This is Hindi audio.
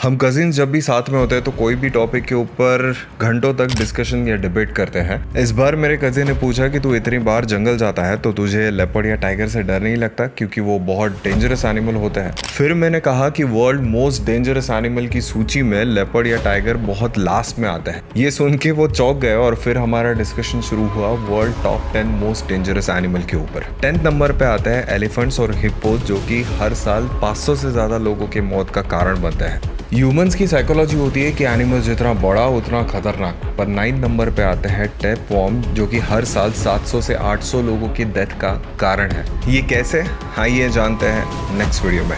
हम कजिन्स जब भी साथ में होते हैं तो कोई भी टॉपिक के ऊपर घंटों तक डिस्कशन या डिबेट करते हैं। इस बार मेरे कजिन ने पूछा कि तू इतनी बार जंगल जाता है तो तुझे लेपर्ड या टाइगर से डर नहीं लगता, क्योंकि वो बहुत डेंजरस एनिमल होते हैं। फिर मैंने कहा कि वर्ल्ड मोस्ट डेंजरस एनिमल की सूची में लेपर्ड या टाइगर बहुत लास्ट में आते हैं। ये सुन के वो चौंक गए और फिर हमारा डिस्कशन शुरू हुआ world top 10 most dangerous animal के ऊपर। 10th नंबर पे आते हैं एलिफेंट्स और हिप्पोज, जो कि हर साल 500 से ज्यादा लोगों के मौत का कारण बनते हैं। ह्यूमंस की साइकोलॉजी होती है कि एनिमल जितना बड़ा उतना खतरनाक। पर 9th नंबर पे आते हैं टेपवॉर्म, जो कि हर साल 700 से 800 लोगों की डेथ का कारण है। ये कैसे? हाँ, ये जानते हैं नेक्स्ट वीडियो में।